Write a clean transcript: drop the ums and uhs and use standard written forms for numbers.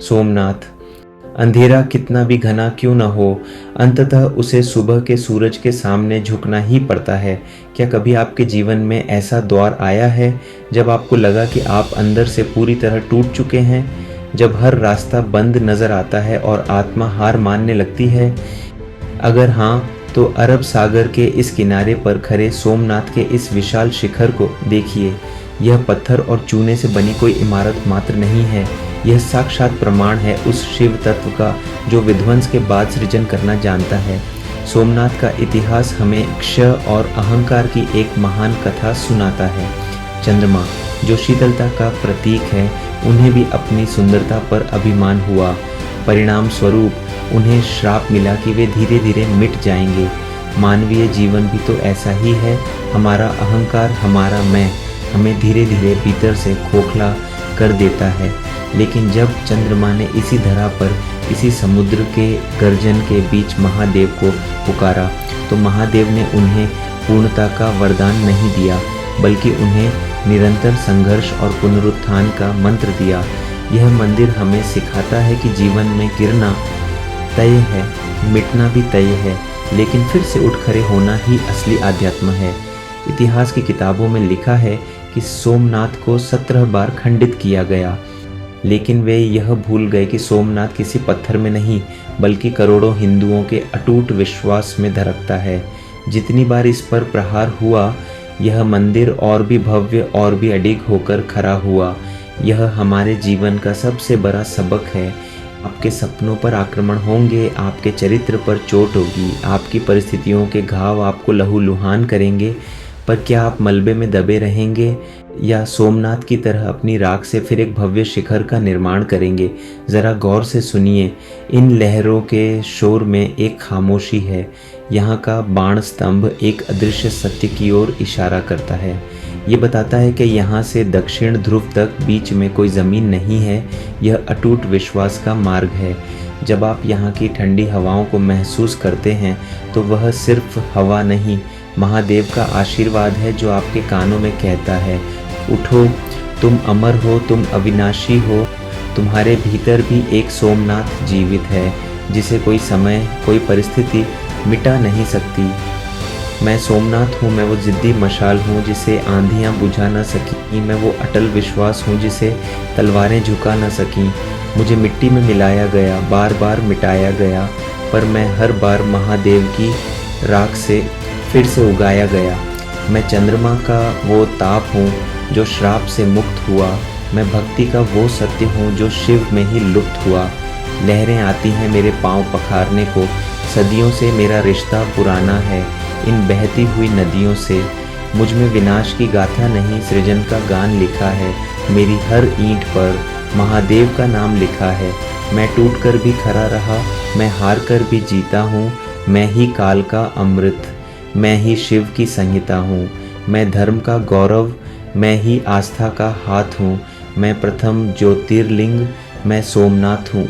सोमनाथ। अंधेरा कितना भी घना क्यों न हो, अंततः उसे सुबह के सूरज के सामने झुकना ही पड़ता है। क्या कभी आपके जीवन में ऐसा दौर आया है जब आपको लगा कि आप अंदर से पूरी तरह टूट चुके हैं, जब हर रास्ता बंद नजर आता है और आत्मा हार मानने लगती है? अगर हाँ, तो अरब सागर के इस किनारे पर खड़े सोमनाथ के इस विशाल शिखर को देखिए। यह पत्थर और चूने से बनी कोई इमारत मात्र नहीं है, यह साक्षात प्रमाण है उस शिव तत्व का जो विध्वंस के बाद सृजन करना जानता है। सोमनाथ का इतिहास हमें क्षय और अहंकार की एक महान कथा सुनाता है। चंद्रमा, जो शीतलता का प्रतीक है, उन्हें भी अपनी सुंदरता पर अभिमान हुआ। परिणाम स्वरूप उन्हें श्राप मिला कि वे धीरे धीरे मिट जाएंगे। मानवीय जीवन भी तो ऐसा ही है। हमारा अहंकार, हमारा मैं, हमें धीरे धीरे भीतर से खोखला कर देता है। लेकिन जब चंद्रमा ने इसी धरा पर, इसी समुद्र के गर्जन के बीच महादेव को पुकारा, तो महादेव ने उन्हें पूर्णता का वरदान नहीं दिया, बल्कि उन्हें निरंतर संघर्ष और पुनरुत्थान का मंत्र दिया। यह मंदिर हमें सिखाता है कि जीवन में गिरना तय है, मिटना भी तय है, लेकिन फिर से उठ खड़े होना ही असली आध्यात्म है। इतिहास की किताबों में लिखा है कि सोमनाथ को 17 बार खंडित किया गया, लेकिन वे यह भूल गए कि सोमनाथ किसी पत्थर में नहीं, बल्कि करोड़ों हिंदुओं के अटूट विश्वास में धड़कता है। जितनी बार इस पर प्रहार हुआ, यह मंदिर और भी भव्य और भी अडिग होकर खड़ा हुआ। यह हमारे जीवन का सबसे बड़ा सबक है। आपके सपनों पर आक्रमण होंगे, आपके चरित्र पर चोट होगी, आपकी परिस्थितियों के घाव आपको लहूलुहान करेंगे, पर क्या आप मलबे में दबे रहेंगे या सोमनाथ की तरह अपनी राख से फिर एक भव्य शिखर का निर्माण करेंगे? ज़रा गौर से सुनिए, इन लहरों के शोर में एक खामोशी है। यहाँ का बाण स्तंभ एक अदृश्य सत्य की ओर इशारा करता है। ये बताता है कि यहाँ से दक्षिण ध्रुव तक बीच में कोई ज़मीन नहीं है, यह अटूट विश्वास का मार्ग है। जब आप यहाँ की ठंडी हवाओं को महसूस करते हैं, तो वह सिर्फ हवा नहीं, महादेव का आशीर्वाद है जो आपके कानों में कहता है, उठो, तुम अमर हो, तुम अविनाशी हो, तुम्हारे भीतर भी एक सोमनाथ जीवित है, जिसे कोई समय, कोई परिस्थिति मिटा नहीं सकती। मैं सोमनाथ हूँ, मैं वो जिद्दी मशाल हूँ जिसे आंधियाँ बुझा न सकी, मैं वो अटल विश्वास हूँ जिसे तलवारें झुका न सकीं। मुझे मिट्टी में मिलाया गया, बार बार मिटाया गया, पर मैं हर बार महादेव की राख से फिर से उगाया गया। मैं चंद्रमा का वो ताप हूँ जो श्राप से मुक्त हुआ, मैं भक्ति का वो सत्य हूँ जो शिव में ही लुप्त हुआ। लहरें आती हैं मेरे पाँव पखारने को, सदियों से मेरा रिश्ता पुराना है इन बहती हुई नदियों से। मुझ में विनाश की गाथा नहीं, सृजन का गान लिखा है। मेरी हर ईंट पर महादेव का नाम लिखा है। मैं टूट कर भी खड़ा रहा, मैं हार कर भी जीता हूँ। मैं ही काल का अमृत, मैं ही शिव की संहिता हूँ। मैं धर्म का गौरव, मैं ही आस्था का हाथ हूँ। मैं प्रथम ज्योतिर्लिंग, मैं सोमनाथ हूँ।